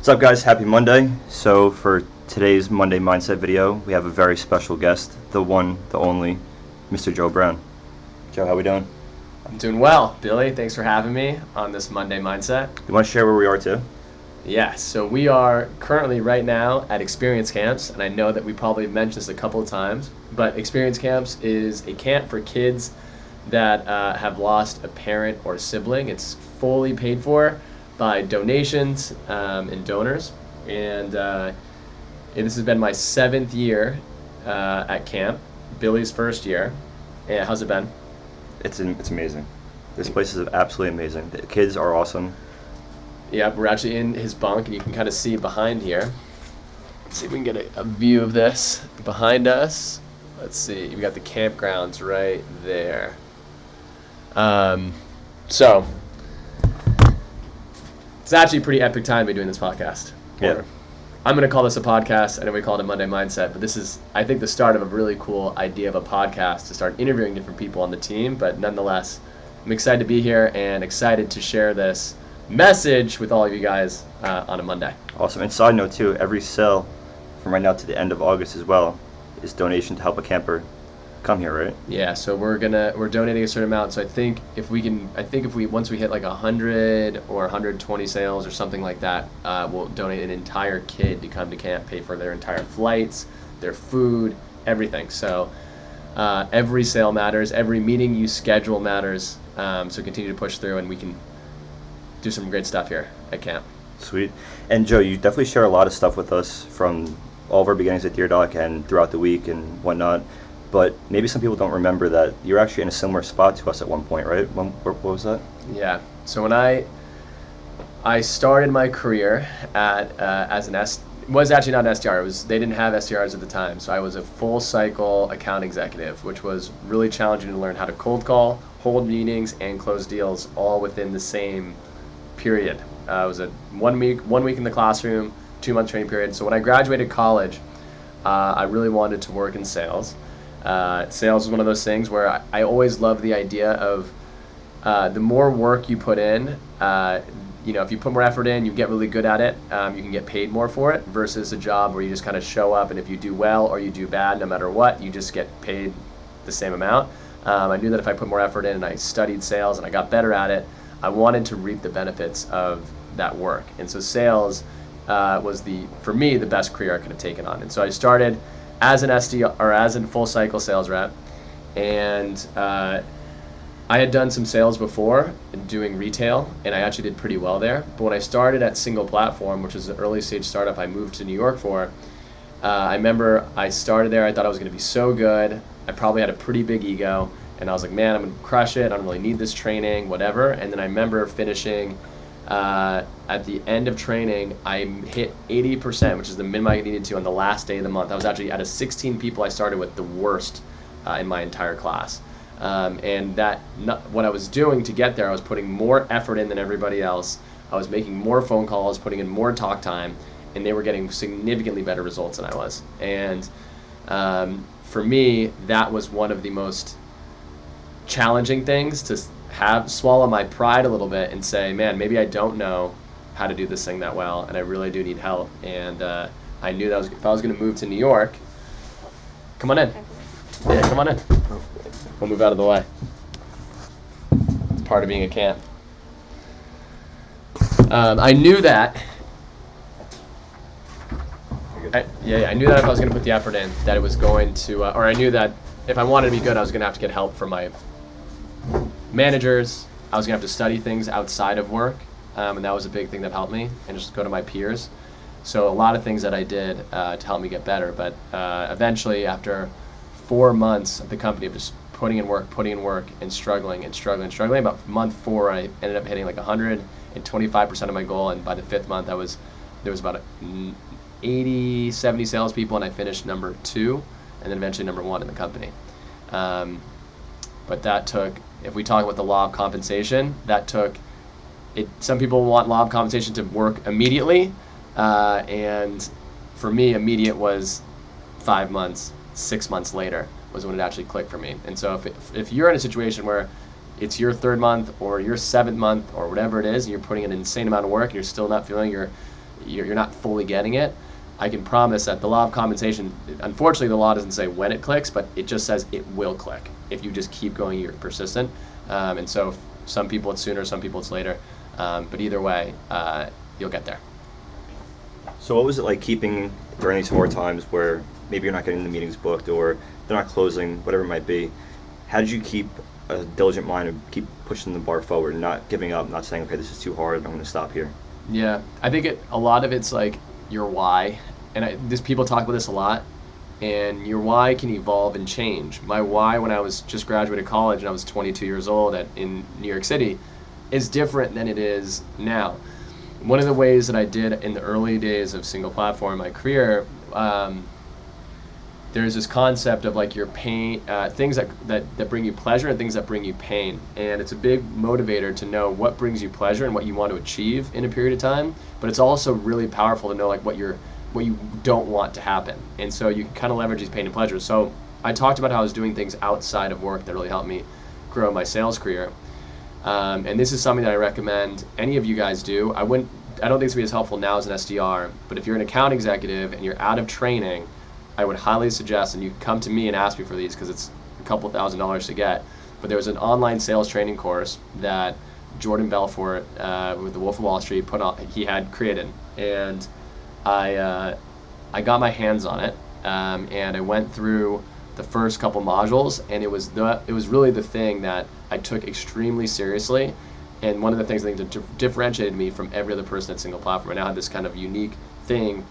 What's up, guys? Happy Monday. So for today's Monday Mindset video, we have a very special guest, the one, the only, Mr. Joe Brown. Joe, how we doing? I'm doing well, Billy. Thanks for having me on this Monday Mindset. You want to share where we are too? Yeah, so we are currently right now at experience camps, and I know that we probably mentioned this a couple of times, but experience camps is a camp for kids that have lost a parent or sibling. It's fully paid for by donations and donors, and this has been my 7th year at camp, Billy's first year. Yeah, how's it been? It's amazing. This place is absolutely amazing. The kids are awesome. Yeah, we're actually in his bunk, and you can kind of see behind here. Let's see if we can get a view of this behind us. Let's see, we got the campgrounds right there. So it's actually a pretty epic time to be doing this podcast. Yeah. I'm going to call this a podcast. I know we call it a Monday Mindset, but this is, I think, the start of a really cool idea of a podcast to start interviewing different people on the team. But nonetheless, I'm excited to be here and excited to share this message with all of you guys on a Monday. Awesome. And side note too, every sale from right now to the end of August as well is donation to help a camper come here, right? Yeah, so we're donating a certain amount. So I think if we once we hit like 100 or 120 sales or something like that, we'll donate an entire kid to come to camp, pay for their entire flights, their food, everything. So every sale matters, every meeting you schedule matters. So continue to push through, and we can do some great stuff here at camp. Sweet. And Joe, you definitely share a lot of stuff with us from all of our beginnings at Deer Dock and throughout the week and whatnot. But maybe some people don't remember that you're actually in a similar spot to us at one point, right? What was that? Yeah. So when I started my career at as an it was actually not an SDR. They didn't have SDRs at the time. So I was a full cycle account executive, which was really challenging to learn how to cold call, hold meetings, and close deals all within the same period. It was a one week in the classroom, 2-month training period. So when I graduated college, I really wanted to work in sales. Sales is one of those things where I always love the idea of the more work you put in, if you put more effort in, you get really good at it, you can get paid more for it versus a job where you just kind of show up, and if you do well or you do bad, no matter what, you just get paid the same amount. I knew that if I put more effort in and I studied sales and I got better at it, I wanted to reap the benefits of that work. And so sales was for me, the best career I could have taken on. And so I started as an SDR, or as a full cycle sales rep, and I had done some sales before doing retail, and I actually did pretty well there. But when I started at Single Platform, which is an early stage startup I moved to New York for, I remember I started there, I thought I was going to be so good. I probably had a pretty big ego, and I was like, man, I'm going to crush it, I don't really need this training, whatever. And then I remember finishing at the end of training, I hit 80%, which is the minimum I needed to on the last day of the month. I was actually, out of 16 people I started with, the worst in my entire class. What I was doing to get there, I was putting more effort in than everybody else. I was making more phone calls, putting in more talk time, and they were getting significantly better results than I was. And for me, that was one of the most challenging things to swallow my pride a little bit and say, man, maybe I don't know how to do this thing that well, and I really do need help. And I knew that if I was going to move to New York, come on in. Yeah, come on in. We'll move out of the way. It's part of being a camp. I knew that. I knew that if I was going to put the effort in, that it was going to, or I knew that if I wanted to be good, I was going to have to get help from my managers. I was going to have to study things outside of work, and that was a big thing that helped me, and just go to my peers. So a lot of things that I did to help me get better, but eventually after 4 months of the company of just putting in work and struggling, about month 4 I ended up hitting like 125% of my goal, and by the 5th month there was about 80, 70 salespeople, and I finished number 2 and then eventually number 1 in the company. But that took, if we talk about the law of compensation, that took it. Some people want law of compensation to work immediately, and for me, immediate was 5 months, 6 months later was when it actually clicked for me. And so if you're in a situation where it's your 3rd month or your 7th month or whatever it is, and you're putting an insane amount of work and you're still not feeling you're not fully getting it, I can promise that the law of compensation, unfortunately, the law doesn't say when it clicks, but it just says it will click if you just keep going, you're persistent. And so some people it's sooner, some people it's later. But either way, you'll get there. So what was it like keeping during these hard times where maybe you're not getting the meetings booked or they're not closing, whatever it might be? How did you keep a diligent mind and keep pushing the bar forward and not giving up, not saying, okay, this is too hard, I'm going to stop here? Yeah, I think a lot of it's like your why. And people talk about this a lot. And your why can evolve and change. My why when I was just graduated college and I was 22 years old in New York City is different than it is now. One of the ways that I did in the early days of single platform in my career, there's this concept of like your pain, things that bring you pleasure and things that bring you pain. And it's a big motivator to know what brings you pleasure and what you want to achieve in a period of time. But it's also really powerful to know like what you don't want to happen. And so you can kind of leverage these pain and pleasures. So I talked about how I was doing things outside of work that really helped me grow my sales career. And this is something that I recommend any of you guys do. I don't think it's going to be as helpful now as an SDR, but if you're an account executive and you're out of training, I would highly suggest, and you can come to me and ask me for these because it's a couple $1,000s to get, but there was an online sales training course that Jordan Belfort with the Wolf of Wall Street he had created. And I got my hands on it, and I went through the first couple modules, and it was really the thing that I took extremely seriously, and one of the things I think that differentiated me from every other person at Single Platform. I now had this kind of unique thing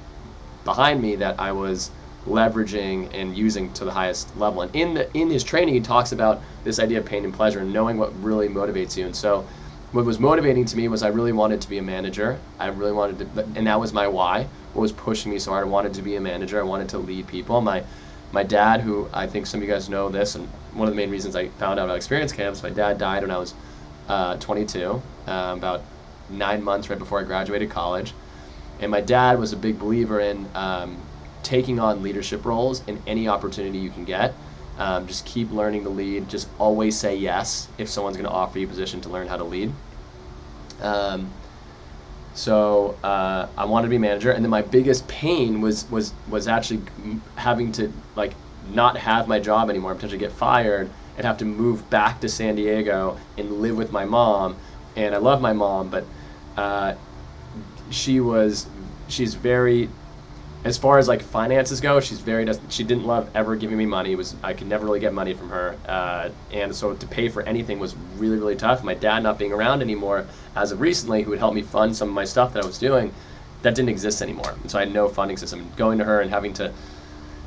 behind me that I was leveraging and using to the highest level. And in his training, he talks about this idea of pain and pleasure and knowing what really motivates you. And so what was motivating to me was I really wanted to be a manager. I really wanted to, and that was my why. What was pushing me so hard? I wanted to be a manager. I wanted to lead people. My dad, who I think some of you guys know this, and one of the main reasons I found out about experience camps, my dad died when I was 22, about 9 months right before I graduated college. And my dad was a big believer in taking on leadership roles in any opportunity you can get. Just keep learning to lead. Just always say yes if someone's going to offer you a position to learn how to lead. So I wanted to be a manager, and then my biggest pain was actually having to like not have my job anymore, potentially get fired, and have to move back to San Diego and live with my mom. And I love my mom, but she's very, as far as like finances go, she didn't love ever giving me money. I could never really get money from her, and so to pay for anything was really, really tough. My dad not being around anymore as of recently, who would help me fund some of my stuff that I was doing, that didn't exist anymore. And so I had no funding system. Going to her and having to,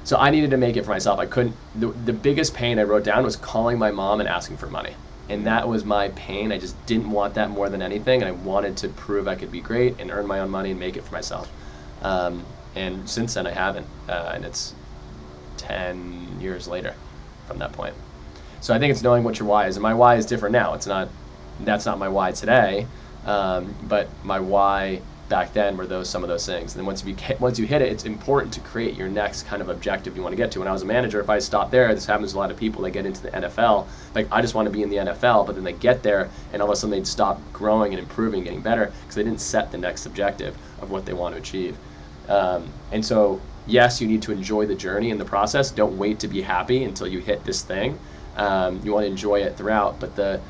so I needed to make it for myself. I couldn't, the biggest pain I wrote down was calling my mom and asking for money. And that was my pain. I just didn't want that more than anything. And I wanted to prove I could be great and earn my own money and make it for myself. And since then I haven't, and it's 10 years later from that point. So I think it's knowing what your why is, and my why is different now. That's not my why today, but my why back then were some of those things. And then once you hit it, it's important to create your next kind of objective you want to get to. When I was a manager, if I stopped there, this happens to a lot of people, they get into the NFL, like I just want to be in the NFL, but then they get there and all of a sudden they'd stop growing and improving, getting better, because they didn't set the next objective of what they want to achieve. And so, yes, you need to enjoy the journey and the process. Don't wait to be happy until you hit this thing. You want to enjoy it throughout. But the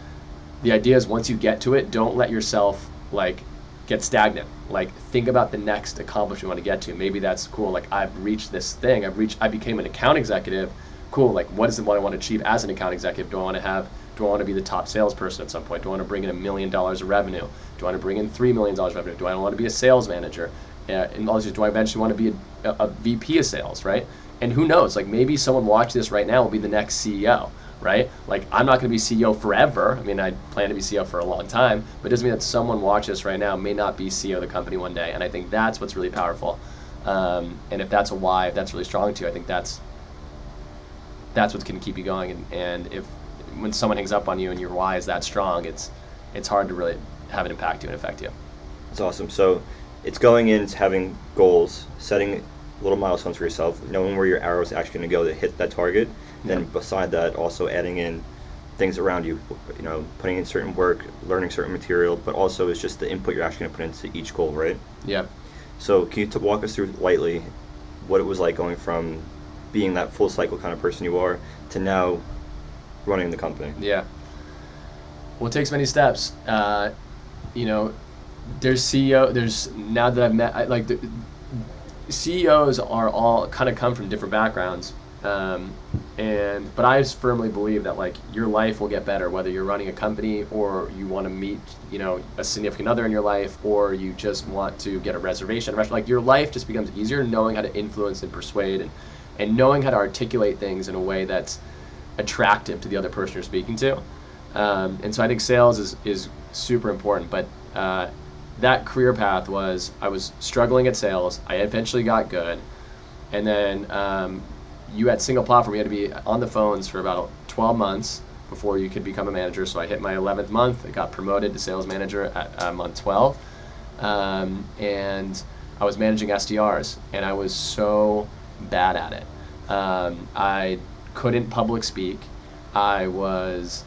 idea is once you get to it, don't let yourself like get stagnant. Like think about the next accomplishment you want to get to. Maybe that's cool. Like I've reached this thing. I became an account executive. Cool. Like what is it what I want to achieve as an account executive? Do I want to be the top salesperson at some point? Do I want to bring in $1 million of revenue? Do I want to bring in $3 million of revenue? Do I want to be a sales manager? And also, do I eventually want to be a VP of sales, right? And who knows, like maybe someone watching this right now will be the next CEO, right? Like I'm not going to be CEO forever. I mean, I plan to be CEO for a long time, but it doesn't mean that someone watching this right now may not be CEO of the company one day. And I think that's what's really powerful. And if that's a why, if that's really strong to you, I think that's what's going to keep you going. And if when someone hangs up on you and your why is that strong, it's hard to really have it impact you and affect you. That's awesome. So it's going into having goals, setting little milestones for yourself, knowing where your arrow is actually going to go to hit that target. And then beside that, also adding in things around you, putting in certain work, learning certain material, but also it's just the input you're actually going to put into each goal, right? Yeah. So can you walk us through lightly what it was like going from being that full cycle kind of person you are to now running the company? Yeah. Well, it takes many steps. You know, there's CEO. There's now that I've met, the CEOs are all kind of come from different backgrounds, but I just firmly believe that like your life will get better whether you're running a company or you want to meet a significant other in your life, or you just want to get a reservation. Like your life just becomes easier knowing how to influence and persuade, and knowing how to articulate things in a way that's attractive to the other person you're speaking to. And so I think sales is super important, but that career path was, I was struggling at sales. I eventually got good. And then you had single platform, you had to be on the phones for about 12 months before you could become a manager. So I hit my 11th month. I got promoted to sales manager at month 12. And I was managing SDRs, and I was so bad at it. I couldn't public speak. I was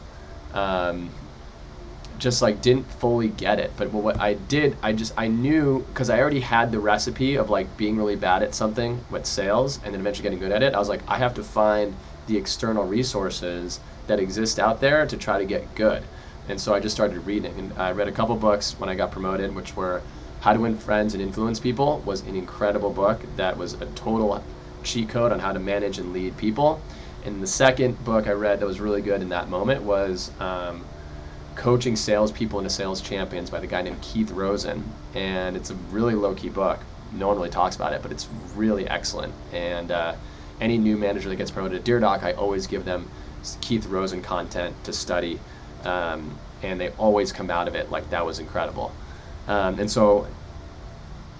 just like didn't fully get it. But what I did, I knew, because I already had the recipe of like being really bad at something with sales and then eventually getting good at it. I was like, I have to find the external resources that exist out there to try to get good. And so I just started reading, and I read a couple books when I got promoted, which were How to Win Friends and Influence People was an incredible book that was a total cheat code on how to manage and lead people. And the second book I read that was really good in that moment was Coaching Salespeople into Sales Champions by the guy named Keith Rosen. And it's a really low-key book. No one really talks about it, but it's really excellent. And any new manager that gets promoted to DearDoc, I always give them Keith Rosen content to study. And they always come out of it like, that was incredible. And so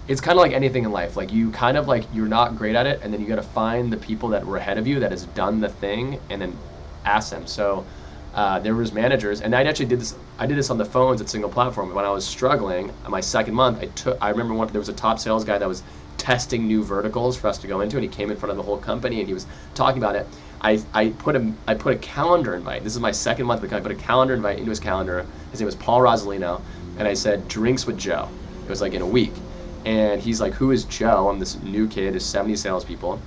it's kind of like anything in life. Like you kind of like, you're not great at it, and then you got to find the people that were ahead of you that has done the thing, and then ask them. So there was managers, and I actually did this. I did this on the phones at Single Platform when I was struggling. My second month, I remember there was a top sales guy that was testing new verticals for us to go into, and he came in front of the whole company and he was talking about it. I put a calendar invite. This is my second month with the company. I put a calendar invite into his calendar. His name was Paul Rosalino, and I said drinks with Joe. It was like in a week. And he's like, who is Joe? I'm this new kid, there's 70 salespeople.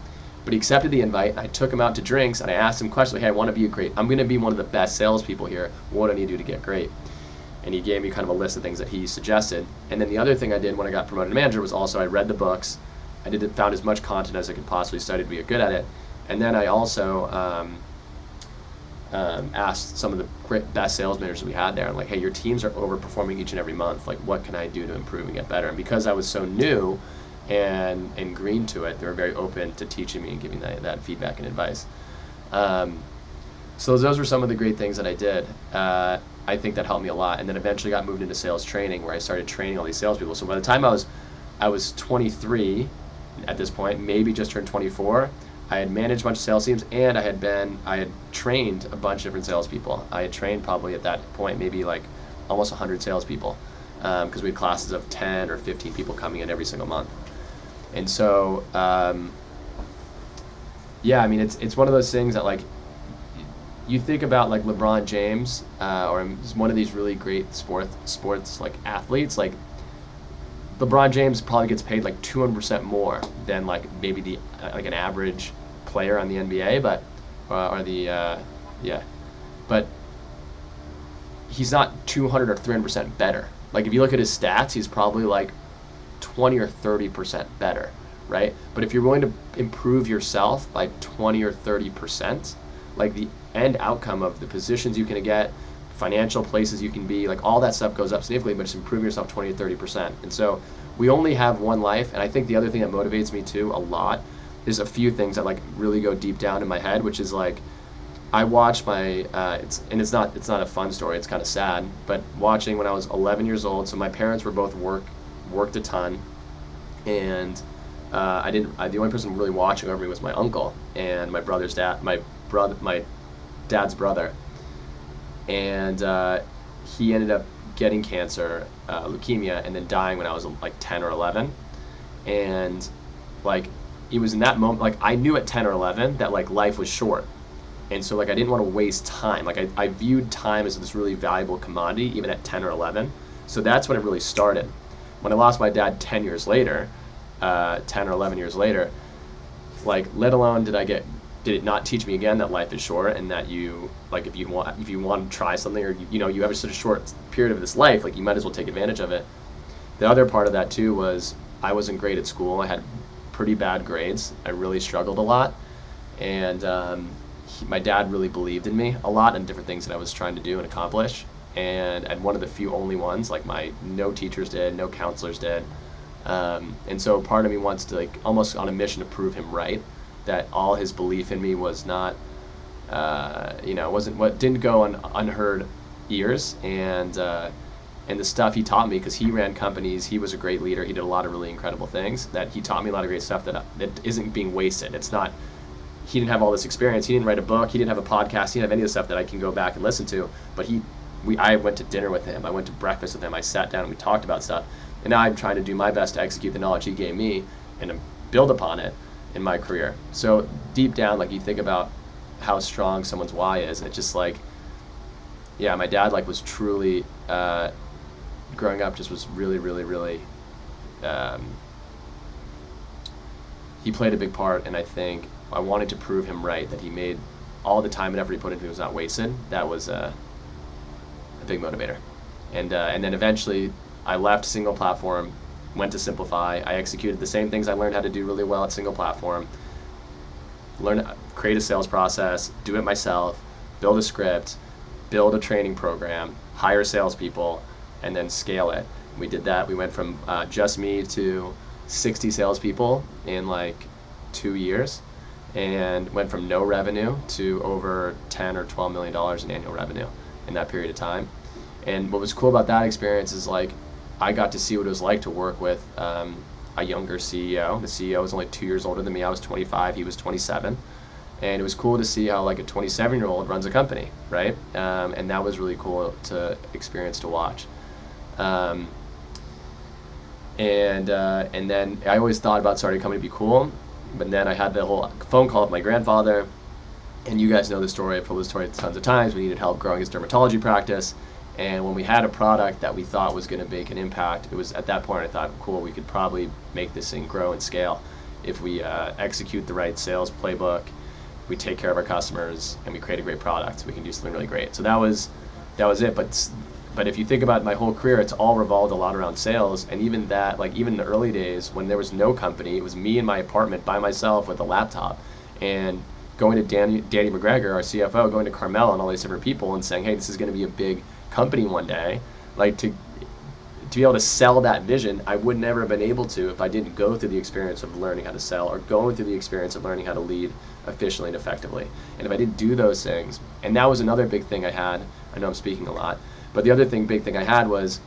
But he accepted the invite. I took him out to drinks, and I asked him questions like, hey, I'm going to be one of the best salespeople here. What do I need to do to get great? And he gave me kind of a list of things that he suggested. And then the other thing I did when I got promoted to manager was also I read the books. I found as much content as I could possibly study to be good at it. And then I also asked some of the great best sales managers we had there, and like, hey, your teams are overperforming each and every month. Like, what can I do to improve and get better? And because I was so new and green to it, they were very open to teaching me and giving that feedback and advice. So those were some of the great things that I did. I think that helped me a lot. And then eventually got moved into sales training, where I started training all these salespeople. So by the time I was 23 at this point, maybe just turned 24. I had managed a bunch of sales teams, and I had trained a bunch of different salespeople. I had trained probably at that point maybe like almost 100 salespeople, because we had classes of 10 or 15 people coming in every single month. And so, yeah, I mean, it's one of those things that like, you think about like LeBron James, or one of these really great sports like athletes, like LeBron James probably gets paid like 200% more than like maybe like an average player on the NBA, but but he's not 200 or 300% better. Like if you look at his stats, he's probably like 20 or 30% better, right? But if you're willing to improve yourself by 20 or 30%, like the end outcome of the positions you can get, financial places you can be, like all that stuff goes up significantly, but just improving yourself 20 to 30%. And so we only have one life. And I think the other thing that motivates me too a lot is a few things that like really go deep down in my head, which is like, I watched my, it's not a fun story, it's kind of sad, but watching when I was 11 years old, so my parents were both worked a ton, and the only person really watching over me was my uncle and my dad's brother. And he ended up getting cancer, leukemia, and then dying when I was like 10 or 11. And like, it was in that moment, like I knew at 10 or 11 that like life was short. And so like I didn't want to waste time. Like I viewed time as this really valuable commodity even at 10 or 11. So that's when it really started. When I lost my dad 10 years later, 10 or 11 years later, like, let alone did it not teach me again that life is short, and that you, like, if you want to try something, or you have such a short period of this life, like, you might as well take advantage of it. The other part of that too was I wasn't great at school. I had pretty bad grades. I really struggled a lot, and my dad really believed in me a lot and different things that I was trying to do and accomplish. And one of the few only ones, like, no teachers did, no counselors did. And so part of me wants to, like, almost on a mission to prove him right, that all his belief in me was not, didn't go on unheard ears. And the stuff he taught me, because he ran companies, he was a great leader, he did a lot of really incredible things, that he taught me a lot of great stuff that isn't being wasted. It's not, he didn't have all this experience, he didn't write a book, he didn't have a podcast, he didn't have any of the stuff that I can go back and listen to, but I went to dinner with him, I went to breakfast with him, I sat down and we talked about stuff, and now I'm trying to do my best to execute the knowledge he gave me and to build upon it in my career. So deep down, like, you think about how strong someone's why is, it's just like, yeah, my dad, like, was truly, growing up, just was really, really, really, he played a big part, and I think I wanted to prove him right, that he made all the time and effort he put into it was not wasted. That was a big motivator. And then eventually I left single platform, went to Simplify. I executed the same things I learned how to do really well at single platform. Create a sales process, do it myself, build a script, build a training program, hire salespeople, and then scale it. We did that. We went from just me to 60 salespeople in like 2 years, and went from no revenue to over 10 or $12 million in annual revenue in that period of time. And what was cool about that experience is, like, I got to see what it was like to work with a younger CEO. The CEO was only 2 years older than me. I was 25, he was 27. And it was cool to see how, like, a 27-year-old runs a company, right? And that was really cool to experience, to watch. And then I always thought about starting a company to be cool, but then I had the whole phone call with my grandfather, and you guys know the story. I've told the story tons of times. We needed help growing his dermatology practice, and when we had a product that we thought was going to make an impact, it was at that point I thought, cool, we could probably make this thing grow and scale if we execute the right sales playbook, we take care of our customers, and we create a great product. We can do something really great. So that was it. But if you think about my whole career, it's all revolved a lot around sales. And even that, like, even in the early days when there was no company, it was me in my apartment by myself with a laptop, and going to Danny McGregor, our CFO, going to Carmel and all these different people and saying, hey, this is going to be a big company one day. Like, to be able to sell that vision, I would never have been able to if I didn't go through the experience of learning how to sell, or going through the experience of learning how to lead efficiently and effectively. And if I didn't do those things, and that was another big thing I had, I know I'm speaking a lot, but the other big thing I had was,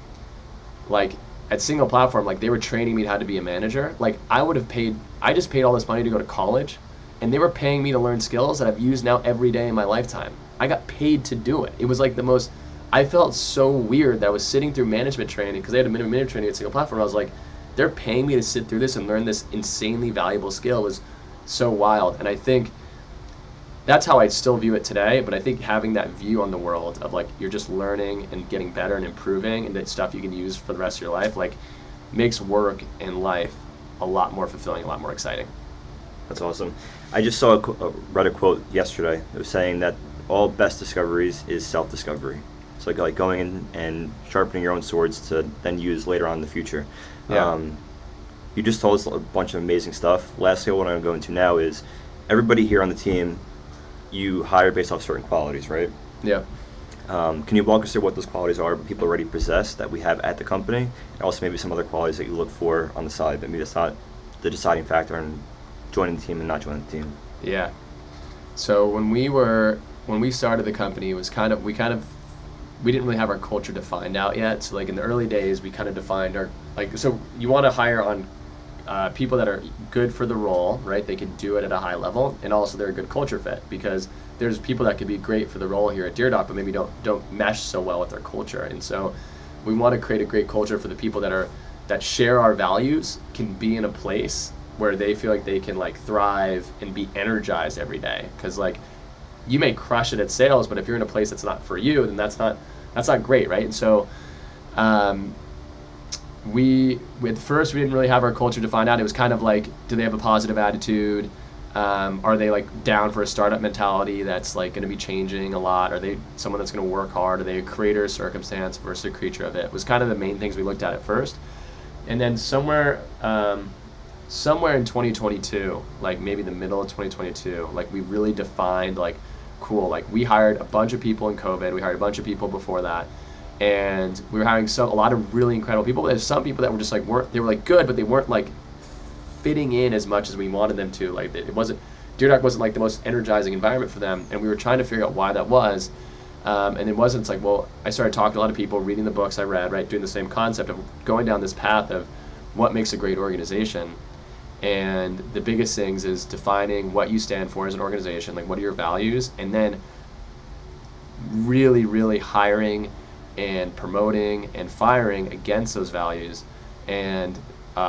like, at single platform, like, they were training me how to be a manager. Like, I just paid all this money to go to college, and they were paying me to learn skills that I've used now every day in my lifetime. I got paid to do it. It was like I felt so weird that I was sitting through management training, because they had a minimum training at single platform. I was like, they're paying me to sit through this and learn this insanely valuable skill. It was so wild. And I think that's how I still view it today. But I think having that view on the world of, like, you're just learning and getting better and improving, and that stuff you can use for the rest of your life, like, makes work and life a lot more fulfilling, a lot more exciting. That's awesome. I just read a quote yesterday. It was saying that all best discoveries is self-discovery. It's like going in and sharpening your own swords to then use later on in the future. Yeah. You just told us a bunch of amazing stuff. Lastly, what I'm going to go into now is everybody here on the team, you hire based off certain qualities, right? Yeah. Can you walk us through what those qualities are people already possess that we have at the company, and also maybe some other qualities that you look for on the side, but maybe that's not the deciding factor in joining the team and not joining the team? Yeah. So when we started the company, it was we didn't really have our culture defined out yet. So, like, in the early days, we kind of defined so you want to hire on people that are good for the role, right? They can do it at a high level, and also they're a good culture fit, because there's people that could be great for the role here at DearDoc, but maybe don't mesh so well with our culture. And so we want to create a great culture for the people that share our values, can be in a place where they feel like they can, like, thrive and be energized every day. Because, like, you may crush it at sales, but if you're in a place that's not for you, then that's not great, right? And so at first we didn't really have our culture defined out. It was kind of like, do they have a positive attitude? Are they like down for a startup mentality that's like going to be changing a lot? Are they someone that's going to work hard? Are they a creator of circumstance versus a creature of it? Was kind of the main things we looked at first. And then somewhere in 2022, like maybe the middle of 2022, like we really defined like, cool, like we hired a bunch of people in COVID. We hired a bunch of people before that. And we were hiring a lot of really incredible people. There's some people that were just like, they were like good, but they weren't like fitting in as much as we wanted them to. Like Deer Doc wasn't like the most energizing environment for them. And we were trying to figure out why that was. And it wasn't, it's like, well, I started talking to a lot of people, reading the books I read, right, doing the same concept of going down this path of what makes a great organization. And the biggest things is defining what you stand for as an organization, like what are your values, and then really, really hiring and promoting and firing against those values. And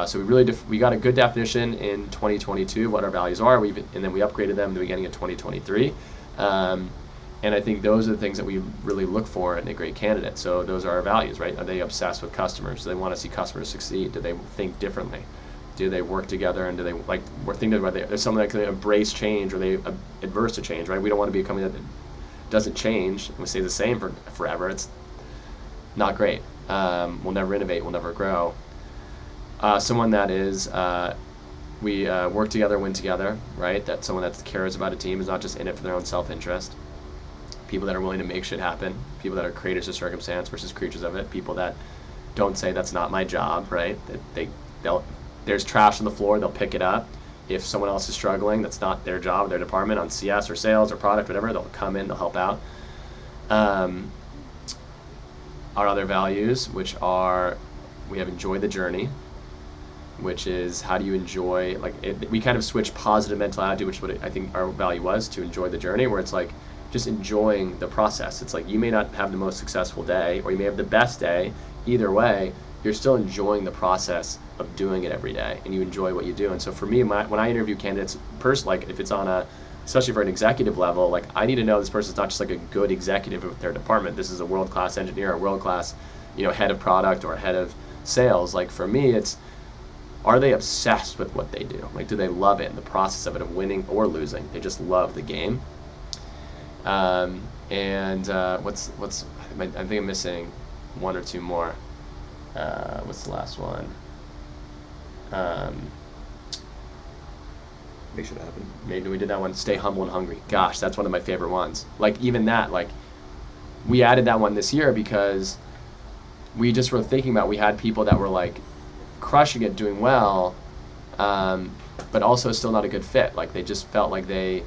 so we really we got a good definition in 2022 of what our values are, and then we upgraded them at the beginning of 2023. And I think those are the things that we really look for in a great candidate. So those are our values, right? Are they obsessed with customers? Do they want to see customers succeed? Do they think differently? Do they work together, and do they like we're thinking about there's someone that can embrace change, or they adverse to change, right? We don't want to be a company that doesn't change and we stay the same for forever. It's not great. We'll never innovate. We'll never grow. Someone that is we work together, win together, right? That's someone that cares about a team, is not just in it for their own self-interest. People that are willing to make shit happen. People that are creators of circumstance versus creatures of it. People that don't say that's not my job, right? That they'll there's trash on the floor, they'll pick it up. If someone else is struggling, that's not their job, their department on CS or sales or product, whatever, they'll come in, they'll help out. Our other values, which are, we have enjoy the journey, which is how do you enjoy, we kind of switch positive mental attitude, which is what I think our value was, to enjoy the journey, where it's like just enjoying the process. It's like you may not have the most successful day, or you may have the best day. Either way, you're still enjoying the process of doing it every day, and you enjoy what you do. And so for me, when I interview candidates, like if it's on especially for an executive level, like I need to know this person's not just like a good executive of their department. This is a world-class engineer, a world-class, head of product or head of sales. Like for me, it's, are they obsessed with what they do? Like, do they love it in the process of it, of winning or losing? They just love the game. I think I'm missing one or two more. What's the last one? Make sure it happen. Maybe we did that one. Stay humble and hungry. Gosh, that's one of my favorite ones. Like even that, like we added that one this year because we just were thinking about, we had people that were like crushing it, doing well, but also still not a good fit. Like they just felt like they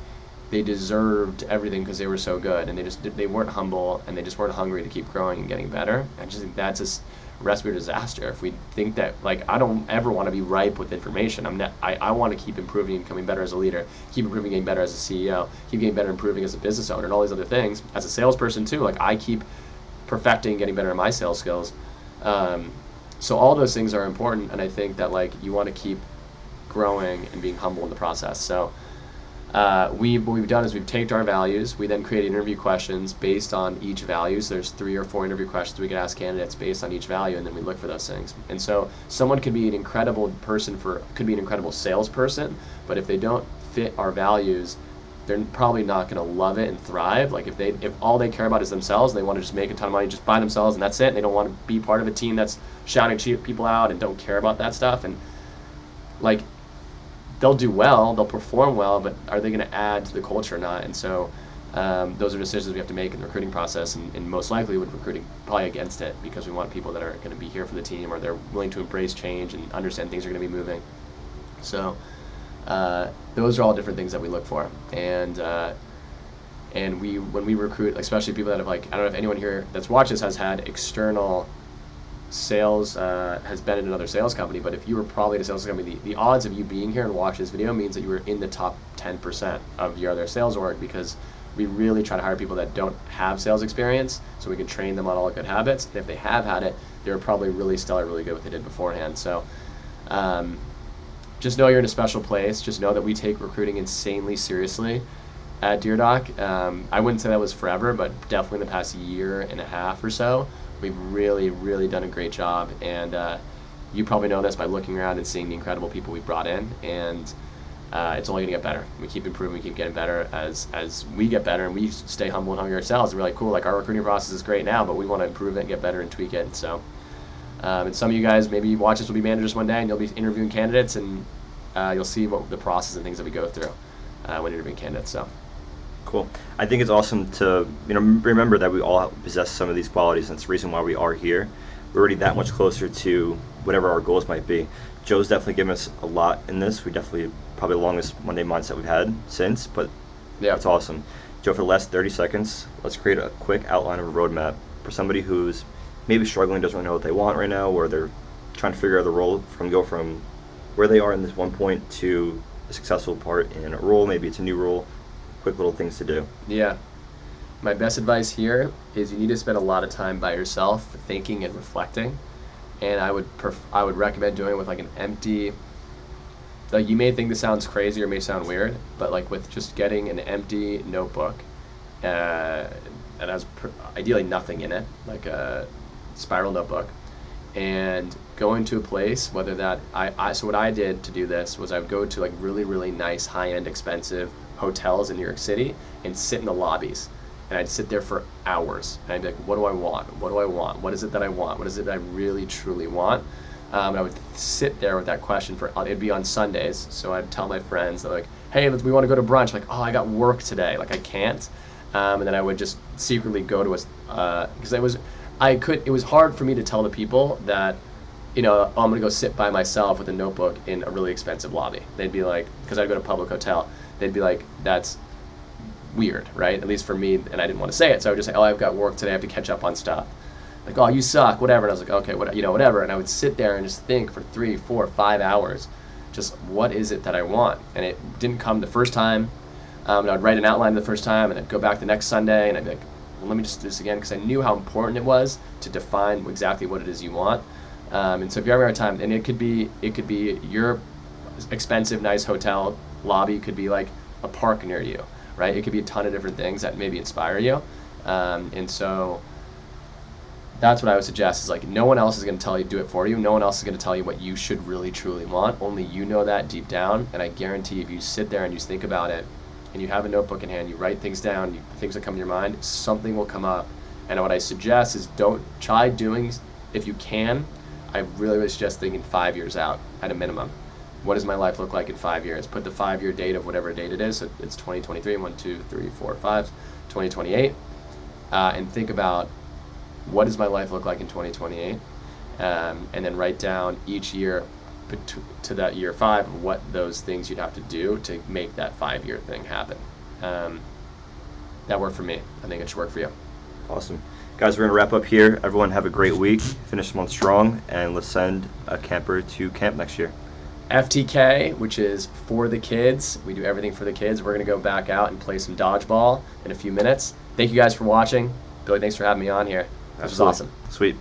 deserved everything because they were so good, and they weren't humble, and they just weren't hungry to keep growing and getting better. I just think that's just a recipe for disaster. If we think that, like, I don't ever want to be ripe with information. I want to keep improving and becoming better as a leader, keep improving, getting better as a CEO, keep getting better, improving as a business owner, and all these other things. As a salesperson too, like I keep perfecting, getting better at my sales skills. So all those things are important, and I think that like you want to keep growing and being humble in the process. So what we've done is we've taken our values, we then created interview questions based on each value. So there's 3 or 4 interview questions we could ask candidates based on each value, and then we look for those things. And so someone could be an incredible could be an incredible salesperson, but if they don't fit our values, they're probably not going to love it and thrive. Like if all they care about is themselves, and they want to just make a ton of money just by themselves, and that's it, and they don't want to be part of a team that's shouting people out and don't care about that stuff, and like they'll do well, they'll perform well, but are they going to add to the culture or not? And so those are decisions we have to make in the recruiting process, and most likely with recruiting probably against it, because we want people that are going to be here for the team, or they're willing to embrace change and understand things are going to be moving. So those are all different things that we look for. And when we recruit, especially people that have, like, I don't know if anyone here that's watched this has had external sales, has been in another sales company, but if you were probably at a sales company, the odds of you being here and watch this video means that you were in the top 10% of your other sales org, because we really try to hire people that don't have sales experience so we can train them on all the good habits. And if they have had it, they're probably really stellar, really good what they did beforehand. So just know you're in a special place. Just know that we take recruiting insanely seriously at DeerDoc. I wouldn't say that was forever, but definitely in the past year and a half or so, we've really, really done a great job. And you probably know this by looking around and seeing the incredible people we brought in, and it's only going to get better. We keep improving, we keep getting better as we get better, and we stay humble and hungry ourselves. We're like, cool, like our recruiting process is great now, but we want to improve it and get better and tweak it. So, and some of you guys maybe watch this will be managers one day, and you'll be interviewing candidates, and you'll see what the process and things that we go through when interviewing candidates. So. Cool. I think it's awesome to remember that we all possess some of these qualities, and it's the reason why we are here. We're already that much closer to whatever our goals might be. Joe's definitely given us a lot in this. We definitely probably the longest Monday mindset we've had since, but yeah, it's awesome. Joe, for the last 30 seconds, let's create a quick outline of a roadmap for somebody who's maybe struggling, doesn't really know what they want right now, or they're trying to figure out the role from where they are in this one point to a successful part in a role. Maybe it's a new role. Quick little things to do. Yeah. My best advice here is you need to spend a lot of time by yourself thinking and reflecting. And I would recommend doing it with like an empty, like you may think this sounds crazy or may sound weird, but like with just getting an empty notebook that has ideally nothing in it, like a spiral notebook, and going to a place, whether that, so what I did to do this was I would go to like really, really nice, high-end, expensive hotels in New York City and sit in the lobbies. And I'd sit there for hours. And I'd be like, what do I want? What do I want? What is it that I want? What is it that I really, truly want? And I would sit there with that question it'd be on Sundays. So I'd tell my friends, they're like, hey, we want to go to brunch. I'm like, oh, I got work today. Like, I can't. And then I would just secretly go to because it was hard for me to tell the people that, I'm going to go sit by myself with a notebook in a really expensive lobby. They'd be like, because I'd go to a public hotel, they'd be like, that's weird, right? At least for me, and I didn't want to say it. So I would just say, oh, I've got work today. I have to catch up on stuff. Like, oh, you suck, whatever. And I was like, okay, whatever. And I would sit there and just think for 3, 4, 5 hours, just what is it that I want? And it didn't come the first time. And I'd write an outline the first time, and I'd go back the next Sunday, and I'd be like, well, let me just do this again, because I knew how important it was to define exactly what it is you want. And so if you're having a hard time, and it could be your expensive, nice hotel lobby, could be like a park near you, right? It could be a ton of different things that maybe inspire you. And so that's what I would suggest is like no one else is going to tell you do it for you. No one else is going to tell you what you should really truly want. Only you know that deep down. And I guarantee if you sit there and you think about it and you have a notebook in hand, you write things down, things that come to your mind, something will come up. And what I suggest is don't try doing, if you can, I really would suggest thinking 5 years out at a minimum. What does my life look like in 5 years? Put the 5-year date of whatever date it is. So it's 2023, 1, 2, 3, 4, 5, 2028. And think about what does my life look like in 2028? And then write down each year to that year 5 what those things you'd have to do to make that 5-year thing happen. That worked for me. I think it should work for you. Awesome. Guys, we're going to wrap up here. Everyone have a great week. Finish the month strong, and let's send a camper to camp next year. FTK, which is for the kids. We do everything for the kids. We're going to go back out and play some dodgeball in a few minutes. Thank you guys for watching. Billy, thanks for having me on here. This was awesome. Sweet.